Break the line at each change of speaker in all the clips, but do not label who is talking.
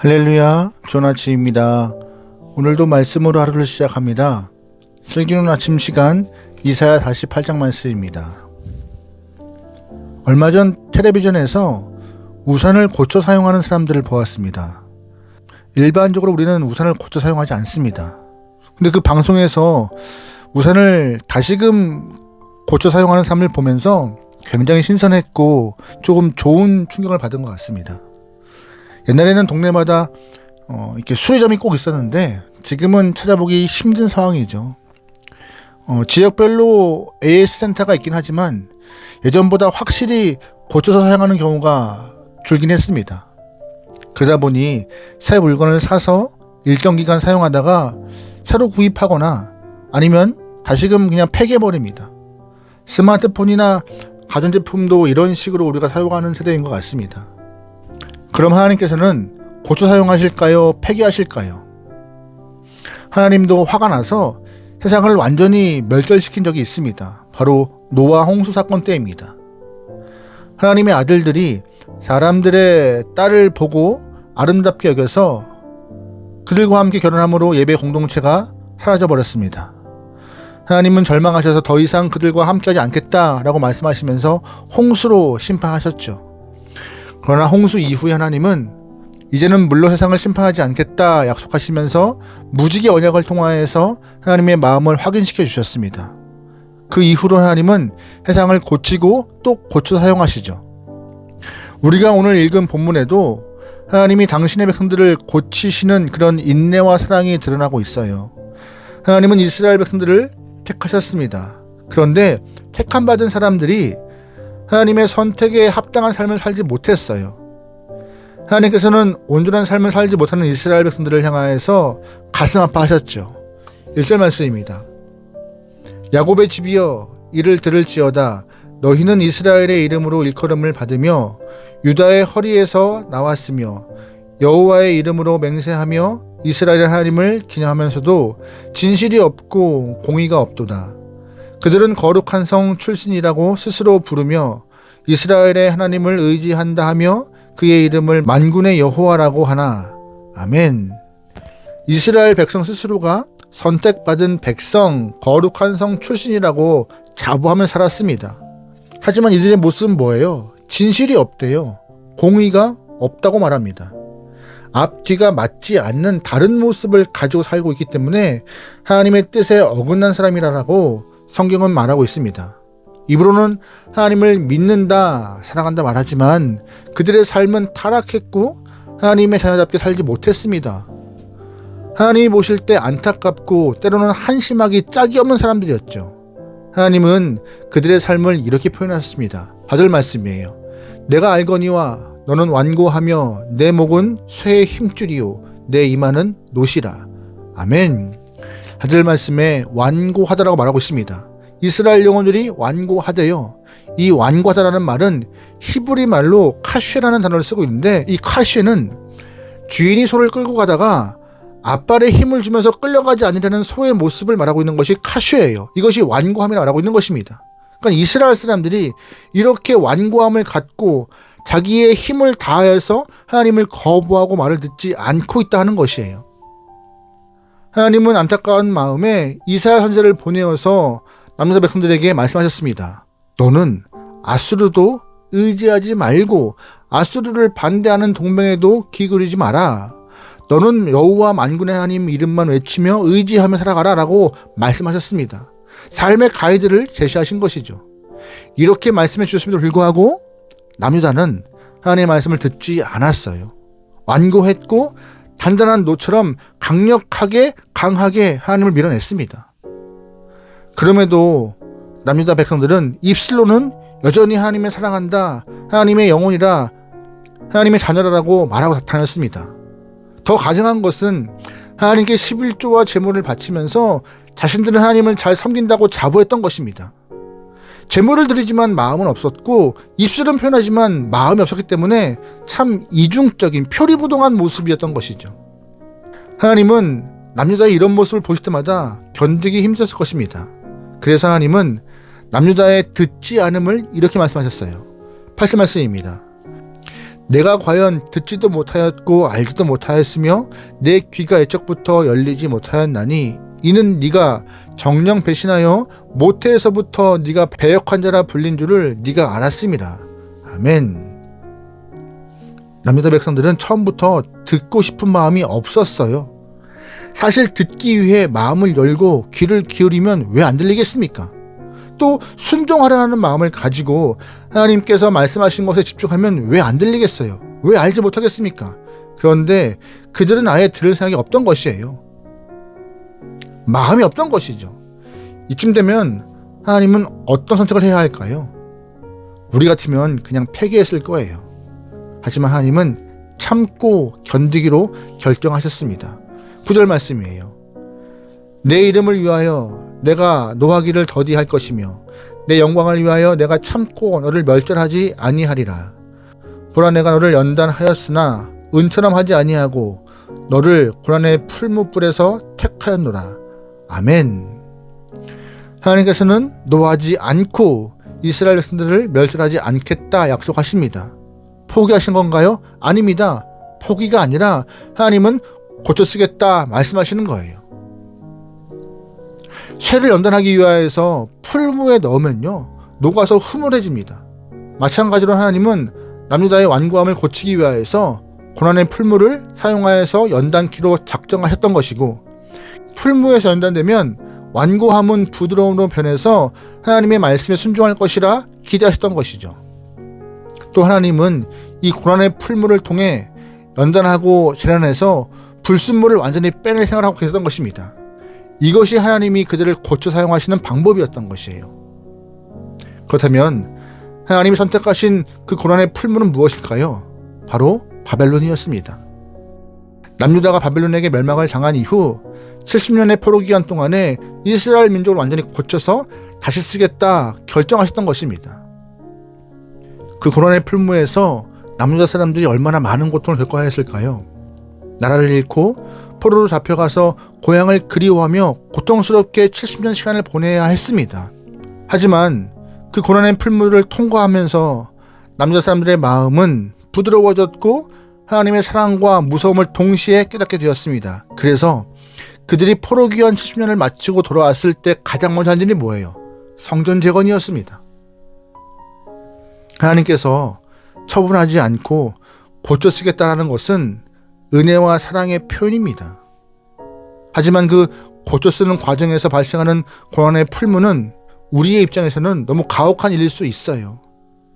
할렐루야, 좋은 아침입니다. 오늘도 말씀으로 하루를 시작합니다. 슬기로운 아침 시간 이사야 48장 말씀입니다. 얼마 전 텔레비전에서 우산을 고쳐 사용하는 사람들을 보았습니다. 일반적으로 우리는 우산을 고쳐 사용하지 않습니다. 근데 그 방송에서 우산을 다시금 고쳐 사용하는 사람을 보면서 굉장히 신선했고 조금 좋은 충격을 받은 것 같습니다. 옛날에는 동네마다 이렇게 수리점이 꼭 있었는데 지금은 찾아보기 힘든 상황이죠. 지역별로 AS 센터가 있긴 하지만 예전보다 확실히 고쳐서 사용하는 경우가 줄긴 했습니다. 그러다 보니 새 물건을 사서 일정 기간 사용하다가 새로 구입하거나 아니면 다시금 그냥 폐기해버립니다. 스마트폰이나 가전제품도 이런 식으로 우리가 사용하는 세대인 것 같습니다. 그럼 하나님께서는 고쳐 사용하실까요? 폐기하실까요? 하나님도 화가 나서 세상을 완전히 멸절시킨 적이 있습니다. 바로 노아 홍수 사건 때입니다. 하나님의 아들들이 사람들의 딸을 보고 아름답게 여겨서 그들과 함께 결혼함으로 예배 공동체가 사라져버렸습니다. 하나님은 절망하셔서 더 이상 그들과 함께하지 않겠다라고 말씀하시면서 홍수로 심판하셨죠. 그러나 홍수 이후에 하나님은 이제는 물로 세상을 심판하지 않겠다 약속하시면서 무지개 언약을 통하여서 하나님의 마음을 확인시켜 주셨습니다. 그 이후로 하나님은 세상을 고치고 또 고쳐 사용하시죠. 우리가 오늘 읽은 본문에도 하나님이 당신의 백성들을 고치시는 그런 인내와 사랑이 드러나고 있어요. 하나님은 이스라엘 백성들을 택하셨습니다. 그런데 택함받은 사람들이 하나님의 선택에 합당한 삶을 살지 못했어요. 하나님께서는 온전한 삶을 살지 못하는 이스라엘 백성들을 향하여서 가슴 아파하셨죠. 1절 말씀입니다. 야곱의 집이여 이를 들을지어다. 너희는 이스라엘의 이름으로 일컬음을 받으며 유다의 허리에서 나왔으며 여호와의 이름으로 맹세하며 이스라엘 하나님을 기념하면서도 진실이 없고 공의가 없도다. 그들은 거룩한 성 출신이라고 스스로 부르며 이스라엘의 하나님을 의지한다 하며 그의 이름을 만군의 여호와라고 하나. 아멘. 이스라엘 백성 스스로가 선택받은 백성, 거룩한 성 출신이라고 자부하며 살았습니다. 하지만 이들의 모습은 뭐예요? 진실이 없대요. 공의가 없다고 말합니다. 앞뒤가 맞지 않는 다른 모습을 가지고 살고 있기 때문에 하나님의 뜻에 어긋난 사람이라고 성경은 말하고 있습니다. 입으로는 하나님을 믿는다, 사랑한다 말하지만 그들의 삶은 타락했고 하나님의 자녀답게 살지 못했습니다. 하나님이 보실 때 안타깝고 때로는 한심하기 짝이 없는 사람들이었죠. 하나님은 그들의 삶을 이렇게 표현하셨습니다. 4절 말씀이에요. 내가 알거니와 너는 완고하며 내 목은 쇠의 힘줄이요 내 이마는 노시라. 아멘. 4절 말씀에 완고하다라고 말하고 있습니다. 이스라엘 영혼들이 완고하대요. 이 완고하다라는 말은 히브리 말로 카쉐라는 단어를 쓰고 있는데 이 카쉐는 주인이 소를 끌고 가다가 앞발에 힘을 주면서 끌려가지 않으려는 소의 모습을 말하고 있는 것이 카쉐예요. 이것이 완고함이라고 말하고 있는 것입니다. 그러니까 이스라엘 사람들이 이렇게 완고함을 갖고 자기의 힘을 다해서 하나님을 거부하고 말을 듣지 않고 있다 하는 것이에요. 하나님은 안타까운 마음에 이사야 선지자를 보내어서 남유다 백성들에게 말씀하셨습니다. 너는 아수르도 의지하지 말고 아수르를 반대하는 동맹에도 기울이지 마라. 너는 여호와 만군의 하나님 이름만 외치며 의지하며 살아가라 라고 말씀하셨습니다. 삶의 가이드를 제시하신 것이죠. 이렇게 말씀해 주셨음에도 불구하고 남유다는 하나님의 말씀을 듣지 않았어요. 완고했고 단단한 노처럼 강력하게 강하게 하나님을 밀어냈습니다. 그럼에도 남유다 백성들은 입술로는 여전히 하나님을 사랑한다, 하나님의 영혼이라, 하나님의 자녀라고 말하고 다녔습니다. 더 가증한 것은 하나님께 11조와 제물을 바치면서 자신들은 하나님을 잘 섬긴다고 자부했던 것입니다. 제물을 드리지만 마음은 없었고 입술은 표현하지만 마음이 없었기 때문에 참 이중적인 표리부동한 모습이었던 것이죠. 하나님은 남유다의 이런 모습을 보실 때마다 견디기 힘들었을 것입니다. 그래서 하나님은 남유다의 듣지 않음을 이렇게 말씀하셨어요. 8절 말씀입니다. 내가 과연 듣지도 못하였고 알지도 못하였으며 내 귀가 애적부터 열리지 못하였나니 이는 네가 정령 배신하여 모태에서부터 네가 배역한 자라 불린 줄을 네가 알았음이라. 아멘. 남유다 백성들은 처음부터 듣고 싶은 마음이 없었어요. 사실 듣기 위해 마음을 열고 귀를 기울이면 왜 안 들리겠습니까? 또 순종하려는 마음을 가지고 하나님께서 말씀하신 것에 집중하면 왜 안 들리겠어요? 왜 알지 못하겠습니까? 그런데 그들은 아예 들을 생각이 없던 것이에요. 마음이 없던 것이죠. 이쯤 되면 하나님은 어떤 선택을 해야 할까요? 우리 같으면 그냥 폐기했을 거예요. 하지만 하나님은 참고 견디기로 결정하셨습니다. 9절 말씀이에요. 내 이름을 위하여 내가 노하기를 더디할 것이며 내 영광을 위하여 내가 참고 너를 멸절하지 아니하리라. 보라, 내가 너를 연단하였으나 은처럼 하지 아니하고 너를 고난의 풀무불에서 택하였노라. 아멘. 하나님께서는 노하지 않고 이스라엘 백성들을 멸절하지 않겠다 약속하십니다. 포기하신 건가요? 아닙니다. 포기가 아니라 하나님은 고쳐쓰겠다 말씀하시는 거예요. 쇠를 연단하기 위하여서 풀무에 넣으면요, 녹아서 흐물해집니다. 마찬가지로 하나님은 남유다의 완고함을 고치기 위하여서 고난의 풀무를 사용하여서 연단키로 작정하셨던 것이고, 풀무에서 연단되면 완고함은 부드러움으로 변해서 하나님의 말씀에 순종할 것이라 기대하셨던 것이죠. 또 하나님은 이 고난의 풀무를 통해 연단하고 재난해서 불순물을 완전히 빼낼 생각을 하고 계셨던 것입니다. 이것이 하나님이 그들을 고쳐 사용하시는 방법이었던 것이에요. 그렇다면 하나님이 선택하신 그 고난의 풀무는 무엇일까요? 바로 바벨론이었습니다. 남유다가 바벨론에게 멸망을 당한 이후 70년의 포로 기간 동안에 이스라엘 민족을 완전히 고쳐서 다시 쓰겠다 결정하셨던 것입니다. 그 고난의 풀무에서 남유다 사람들이 얼마나 많은 고통을 겪어야 했을까요? 나라를 잃고 포로로 잡혀가서 고향을 그리워하며 고통스럽게 70년 시간을 보내야 했습니다. 하지만 그 고난의 풀무를 통과하면서 남유다 사람들의 마음은 부드러워졌고 하나님의 사랑과 무서움을 동시에 깨닫게 되었습니다. 그래서 그들이 포로 기간 70년을 마치고 돌아왔을 때 가장 먼저 한 일이 뭐예요? 성전 재건이었습니다. 하나님께서 처분하지 않고 고쳐 쓰겠다는 것은 은혜와 사랑의 표현입니다. 하지만 그 고쳐 쓰는 과정에서 발생하는 고난의 풀무는 우리의 입장에서는 너무 가혹한 일일 수 있어요.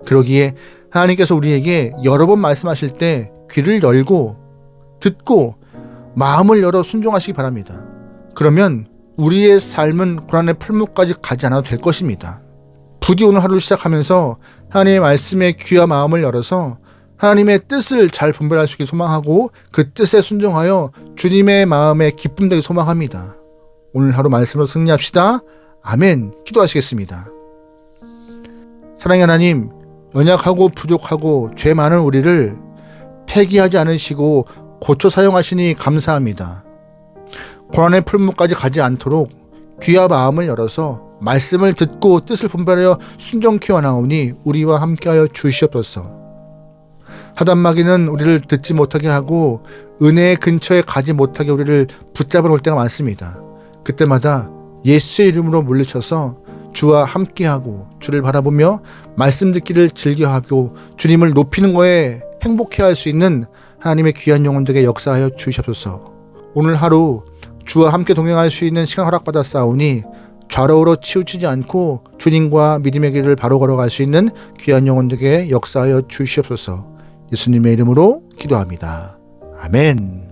그러기에 하나님께서 우리에게 여러 번 말씀하실 때 귀를 열고 듣고 마음을 열어 순종하시기 바랍니다. 그러면 우리의 삶은 고난의 풀무까지 가지 않아도 될 것입니다. 부디 오늘 하루를 시작하면서 하나님의 말씀에 귀와 마음을 열어서 하나님의 뜻을 잘 분별할 수 있게 소망하고 그 뜻에 순종하여 주님의 마음에 기쁨 되게 소망합니다. 오늘 하루 말씀으로 승리합시다. 아멘. 기도하시겠습니다. 사랑의 하나님, 연약하고 부족하고 죄 많은 우리를 폐기하지 않으시고 고쳐 사용하시니 감사합니다. 고난의 풀무까지 가지 않도록 귀와 마음을 열어서 말씀을 듣고 뜻을 분별하여 순종케 원하오니 우리와 함께하여 주시옵소서. 하단마귀는 우리를 듣지 못하게 하고 은혜의 근처에 가지 못하게 우리를 붙잡으러 올 때가 많습니다. 그때마다 예수의 이름으로 물리쳐서 주와 함께하고 주를 바라보며 말씀 듣기를 즐겨하고 주님을 높이는 거에 행복해할 수 있는 하나님의 귀한 영혼들에게 역사하여 주시옵소서. 오늘 하루 주와 함께 동행할 수 있는 시간 허락받았사오니 좌로우로 치우치지 않고 주님과 믿음의 길을 바로 걸어갈 수 있는 귀한 영혼들에게 역사하여 주시옵소서. 예수님의 이름으로 기도합니다. 아멘.